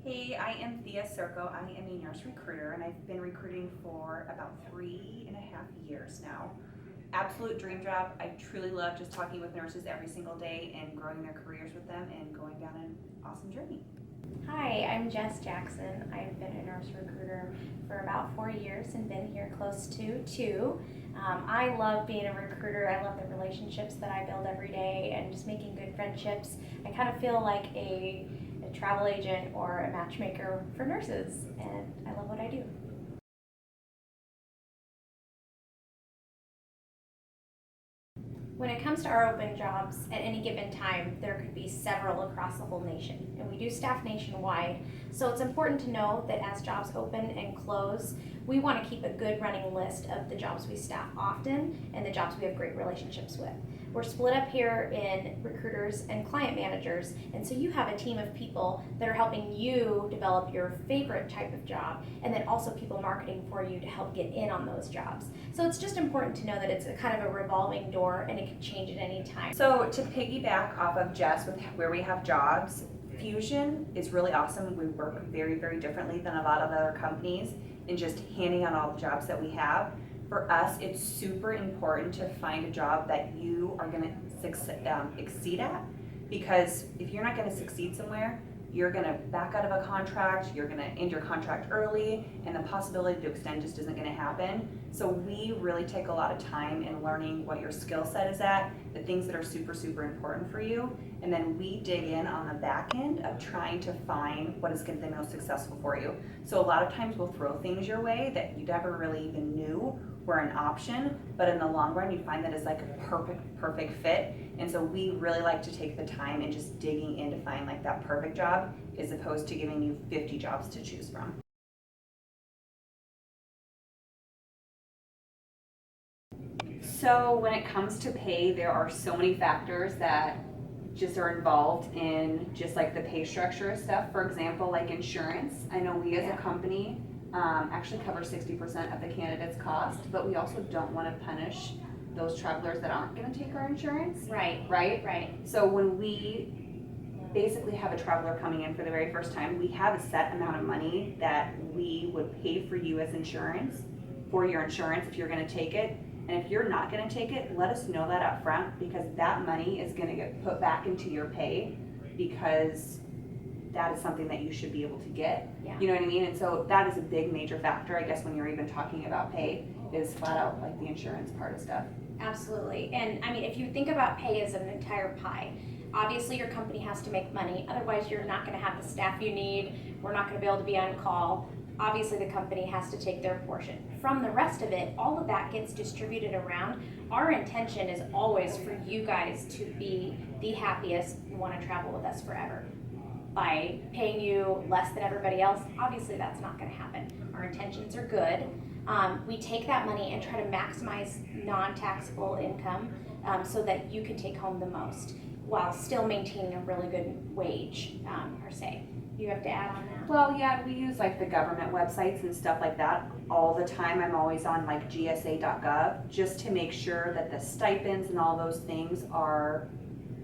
Hey, I am Thea Circo. I am a nurse recruiter and I've been recruiting for about 3.5 years now. Absolute dream job. I truly love just talking with nurses every single day and growing their careers with them and going down an awesome journey. Hi, I'm Jess Jackson. I've been a nurse recruiter for about 4 years and been here close to 2. I love being a recruiter. I love the relationships that I build every day and just making good friendships. I kind of feel like a travel agent or a matchmaker for nurses, and I love what I do. When it comes to our open jobs, at any given time, there could be several across the whole nation, and we do staff nationwide. So it's important to know that as jobs open and close, we want to keep a good running list of the jobs we staff often and the jobs we have great relationships with. We're split up here in recruiters and client managers, and so you have a team of people that are helping you develop your favorite type of job, and then also people marketing for you to help get in on those jobs. So it's just important to know that it's a kind of a revolving door and it can change at any time. So to piggyback off of Jess with where we have jobs, Fusion is really awesome. We work very, very differently than a lot of other companies in just handing out all the jobs that we have. For us, it's super important to find a job that you are going to exceed at, because if you're not going to succeed somewhere, you're going to back out of a contract, you're going to end your contract early, and the possibility to extend just isn't going to happen. So we really take a lot of time in learning what your skill set is at, the things that are super, super important for you, and then we dig in on the back end of trying to find what is going to be the most successful for you. So a lot of times we'll throw things your way that you never really even knew were an option, but in the long run you find that it's like a perfect fit. And so we really like to take the time and just digging in to find like that perfect job, as opposed to giving you 50 jobs to choose from. So when it comes to pay, there are so many factors that just are involved in just like the pay structure of stuff. For example, like insurance. I know we as a company actually cover 60% of the candidate's cost, but we also don't want to punish those travelers that aren't going to take our insurance. Right. So when we basically have a traveler coming in for the very first time, we have a set amount of money that we would pay for you as insurance, for your insurance if you're going to take it. And if you're not going to take it, let us know that up front, because that money is going to get put back into your pay, because that is something that you should be able to get. Yeah. You know what I mean? And so that is a big major factor, I guess, when you're even talking about pay, is flat out like the insurance part of stuff. Absolutely. And I mean, if you think about pay as an entire pie, obviously your company has to make money. Otherwise, you're not going to have the staff you need. We're not going to be able to be on call. Obviously, the company has to take their portion. From the rest of it, all of that gets distributed around. Our intention is always for you guys to be the happiest and want to travel with us forever. By paying you less than everybody else, obviously that's not going to happen. Our intentions are good. We take that money and try to maximize non-taxable income so that you can take home the most while still maintaining a really good wage, per se. You have to add on that? Well, yeah, we use like the government websites and stuff like that all the time. I'm always on like gsa.gov just to make sure that the stipends and all those things are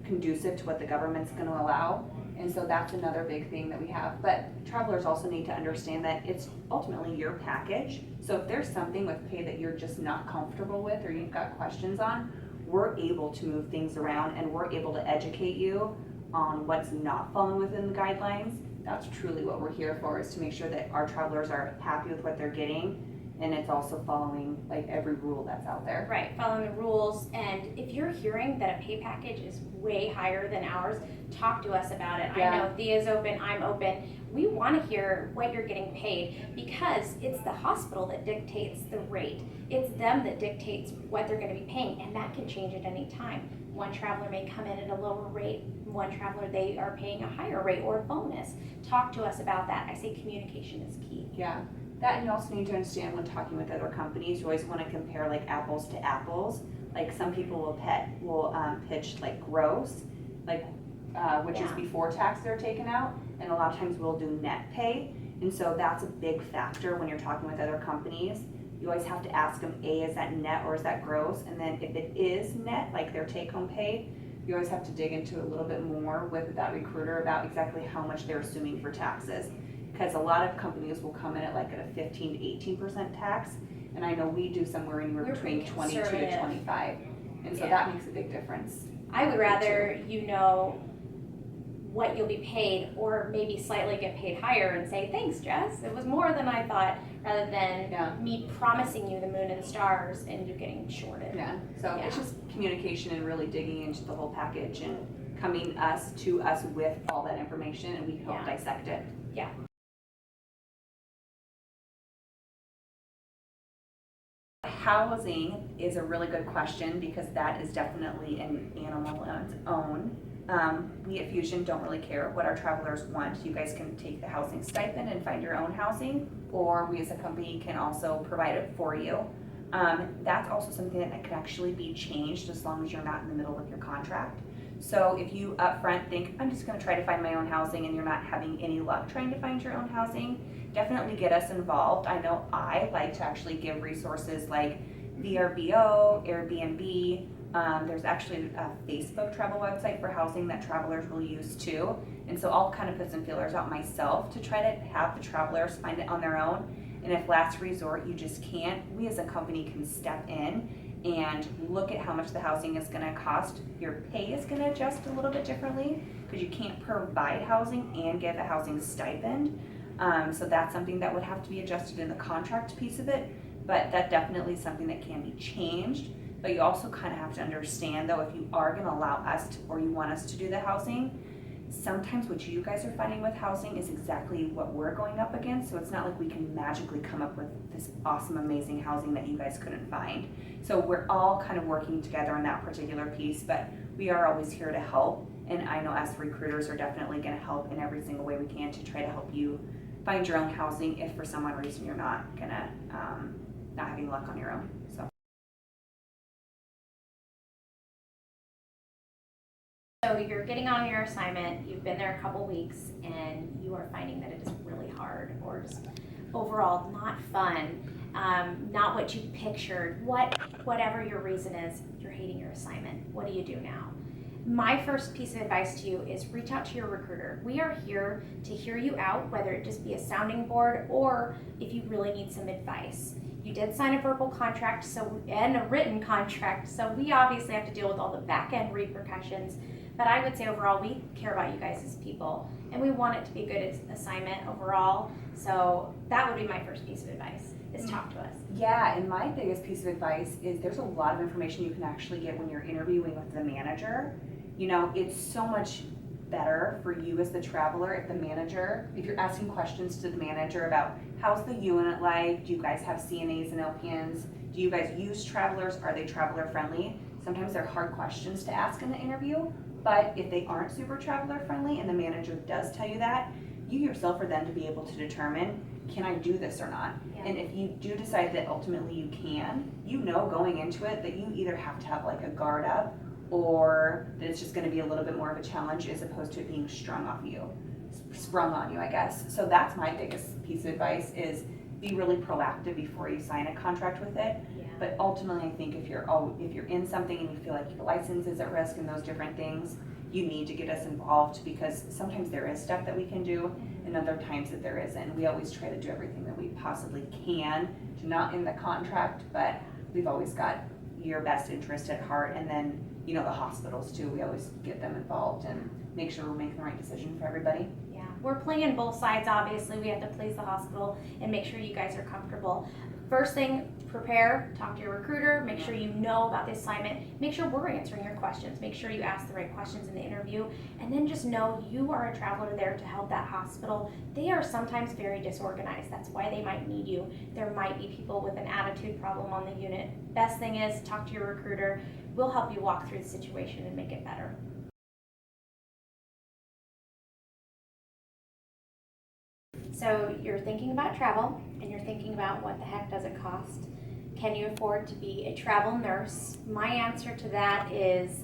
conducive to what the government's going to allow. And so that's another big thing that we have. But travelers also need to understand that it's ultimately your package. So if there's something with pay that you're just not comfortable with or you've got questions on, we're able to move things around and we're able to educate you on what's not falling within the guidelines. That's truly what we're here for, is to make sure that our travelers are happy with what they're getting, and it's also following like every rule that's out there. Right, following the rules. And if you're hearing that a pay package is way higher than ours, talk to us about it. Yeah. I know Thea's open, I'm open. We want to hear what you're getting paid, because it's the hospital that dictates the rate. It's them that dictates what they're going to be paying, and that can change at any time. One traveler may come in at a lower rate, one traveler they are paying a higher rate or a bonus. Talk to us about that. I say communication is key. Yeah. That, and you also need to understand when talking with other companies, you always want to compare like apples to apples. Like some people will pitch like gross, like which is before tax they're taken out, and a lot of times we'll do net pay. And so that's a big factor when you're talking with other companies. You always have to ask them, A, is that net or is that gross? And then if it is net, like their take-home pay, you always have to dig into a little bit more with that recruiter about exactly how much they're assuming for taxes. Because a lot of companies will come in at like at a 15 to 18% tax, and I know we do somewhere anywhere We're between pretty 22 to conservative. 25, and so Yeah. that makes a big difference. I would rather you know what you'll be paid, or maybe slightly get paid higher and say, thanks, Jess, it was more than I thought, rather than me promising you the moon and stars and you getting shorted. Yeah, so it's just communication and really digging into the whole package and coming to us with all that information, and we help dissect it. Yeah. Housing is a really good question because that is definitely an animal on its own. We at Fusion don't really care what our travelers want. You guys can take the housing stipend and find your own housing, or we as a company can also provide it for you. That's also something that can actually be changed as long as you're not in the middle of your contract. So if you upfront think, I'm just going to try to find my own housing, and you're not having any luck trying to find your own housing, definitely get us involved. I know I like to actually give resources like VRBO, Airbnb. There's actually a Facebook travel website for housing that travelers will use too. And so I'll kind of put some feelers out myself to try to have the travelers find it on their own. And if last resort you just can't, we as a company can step in and look at how much the housing is going to cost. Your pay is going to adjust a little bit differently because you can't provide housing and give a housing stipend. So that's something that would have to be adjusted in the contract piece of it, but that definitely is something that can be changed. But you also kind of have to understand though, if you are going to allow us to, or you want us to do the housing, sometimes what you guys are finding with housing is exactly what we're going up against. So it's not like we can magically come up with this awesome, amazing housing that you guys couldn't find. So we're all kind of working together on that particular piece, but we are always here to help. And I know us recruiters are definitely going to help in every single way we can to try to help you find your own housing if for some odd reason you're not gonna, not having luck on your own, so. So you're getting on your assignment, you've been there a couple weeks, and you are finding that it is really hard, or just overall not fun, not what you pictured, whatever your reason is, you're hating your assignment. What do you do now? My first piece of advice to you is reach out to your recruiter. We are here to hear you out, whether it just be a sounding board or if you really need some advice. You did sign a verbal contract and a written contract, so we obviously have to deal with all the back end repercussions. But I would say overall, we care about you guys as people, and we want it to be a good assignment overall. So that would be my first piece of advice, is talk to us. Yeah, and my biggest piece of advice is there's a lot of information you can actually get when you're interviewing with the manager. You know, it's so much better for you as the traveler if you're asking questions to the manager about how's the unit like, do you guys have CNAs and LPNs, do you guys use travelers, are they traveler friendly? Sometimes they're hard questions to ask in the interview, but if they aren't super traveler friendly and the manager does tell you that, you yourself are then to be able to determine, can I do this or not? Yeah. And if you do decide that ultimately you can, you know going into it that you either have to have like a guard up, or that it's just going to be a little bit more of a challenge as opposed to it being sprung on you, I guess. So that's my biggest piece of advice, is be really proactive before you sign a contract with it. Yeah. But ultimately, I think if you're in something and you feel like your license is at risk and those different things, you need to get us involved, because sometimes there is stuff that we can do and other times that there isn't. We always try to do everything that we possibly can to not end the contract, but we've always got your best interest at heart. And then, you know, the hospitals too, we always get them involved and make sure we're making the right decision for everybody. Yeah, we're playing both sides. Obviously, we have to please the hospital and make sure you guys are comfortable. First thing, prepare, talk to your recruiter, make sure you know about the assignment, make sure we're answering your questions, make sure you ask the right questions in the interview, and then just know you are a traveler there to help that hospital. They are sometimes very disorganized. That's why they might need you. There might be people with an attitude problem on the unit. Best thing is talk to your recruiter. We'll help you walk through the situation and make it better. So you're thinking about travel, and you're thinking about what the heck does it cost? Can you afford to be a travel nurse? My answer to that is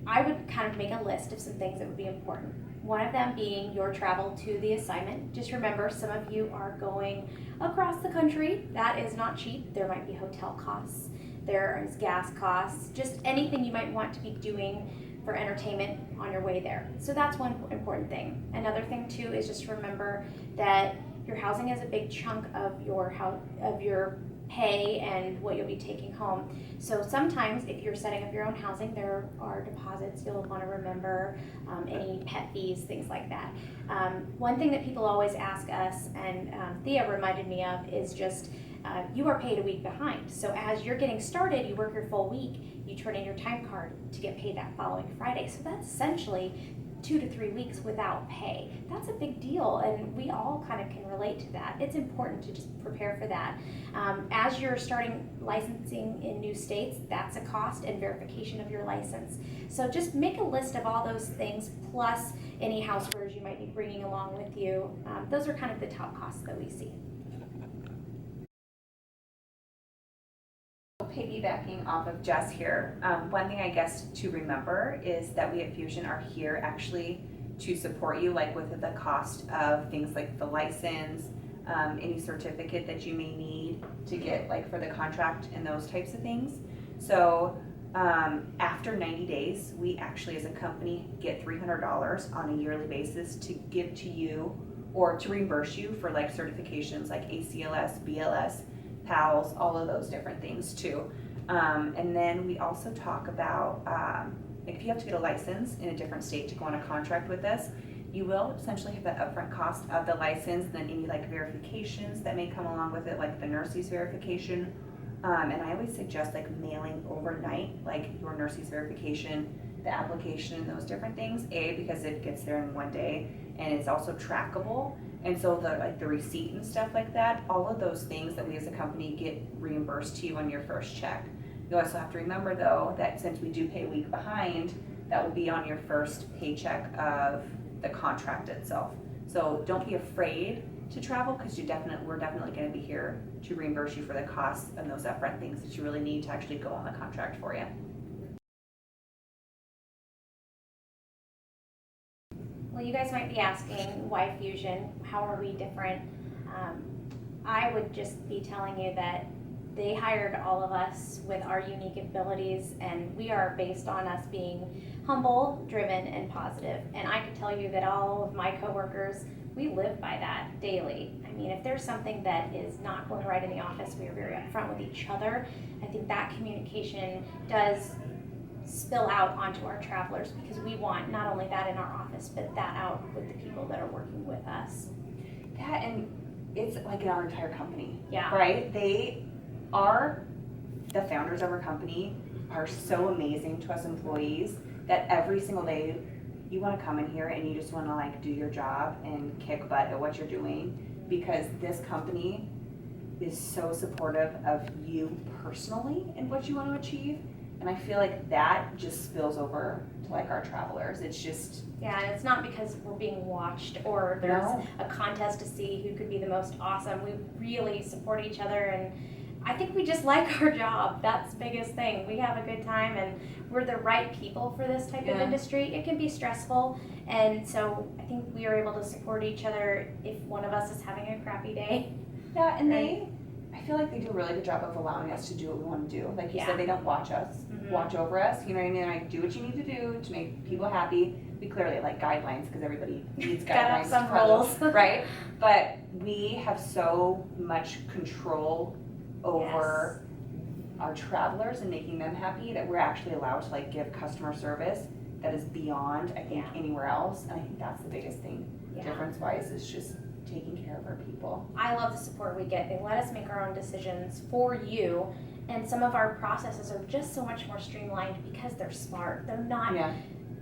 I would kind of make a list of some things that would be important. One of them being your travel to the assignment. Just remember, some of you are going across the country. That is not cheap. There might be hotel costs. There is gas costs. Just anything you might want to be doing for entertainment on your way there. So that's one important thing. Another thing too is just remember that your housing is a big chunk of your pay and what you'll be taking home. So sometimes if you're setting up your own housing, there are deposits you'll want to remember, any pet fees, things like that. One thing that people always ask us, and Thea reminded me of, is just you are paid a week behind. So as you're getting started, you work your full week, you turn in your time card to get paid that following Friday. So that's essentially 2 to 3 weeks without pay. That's a big deal, and we all kind of can relate to that. It's important to just prepare for that. As you're starting licensing in new states, that's a cost, and verification of your license. So just make a list of all those things, plus any housewares you might be bringing along with you. Those are kind of the top costs that we see. Piggybacking off of Jess here, one thing I guess to remember is that we at Fusion are here actually to support you, like with the cost of things like the license, any certificate that you may need to get like for the contract and those types of things. So after 90 days, we actually as a company get $300 on a yearly basis to give to you or to reimburse you for like certifications like ACLS, BLS, PALS, all of those different things too. And then we also talk about if you have to get a license in a different state to go on a contract with us, you will essentially have that upfront cost of the license, then any like verifications that may come along with it, like the nurse's verification. And I always suggest like mailing overnight, like your nurse's verification, the application, and those different things. Because it gets there in one day, and it's also trackable. And so the receipt and stuff like that, all of those things that we as a company get reimbursed to you on your first check. You also have to remember though that since we do pay a week behind, that will be on your first paycheck of the contract itself. So don't be afraid to travel, because we're definitely going to be here to reimburse you for the costs and those upfront things that you really need to actually go on the contract for you. Well, you guys might be asking, why Fusion? How are we different? I would just be telling you that they hired all of us with our unique abilities, and we are based on us being humble, driven, and positive. And I can tell you that all of my coworkers, we live by that daily. I mean, if there's something that is not going right in the office, we are very upfront with each other. I think that communication does spill out onto our travelers, because we want not only that in our office, but that out with the people that are working with us. That, and it's like in our entire company. Yeah. Right? The founders of our company are so amazing to us employees that every single day you want to come in here and you just want to like do your job and kick butt at what you're doing, because this company is so supportive of you personally and what you want to achieve. And I feel like that just spills over to like our travelers. It's just, yeah, and it's not because we're being watched or there's a contest to see who could be the most awesome. We really support each other, and I think we just like our job. That's the biggest thing. We have a good time, and we're the right people for this type of industry. It can be stressful, and so I think we are able to support each other if one of us is having a crappy day. Yeah, and I feel like they do a really good job of allowing us to do what we want to do. Like you said, they don't watch us, watch over us. You know what I mean? Like, do what you need to do to make people happy. We clearly like guidelines, because everybody needs guidelines. Got some rules, right? But we have so much control over our travelers and making them happy that we're actually allowed to like give customer service that is beyond, I think, anywhere else. And I think that's the biggest thing, difference-wise, is just taking care of our people. I love the support we get. They let us make our own decisions for you, and some of our processes are just so much more streamlined because they're smart. They're not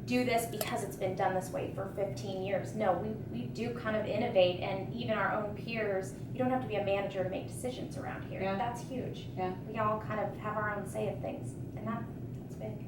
do this because it's been done this way for 15 years. No, we do kind of innovate, and even our own peers, you don't have to be a manager to make decisions around here. That's huge. We all kind of have our own say of things, and that's big.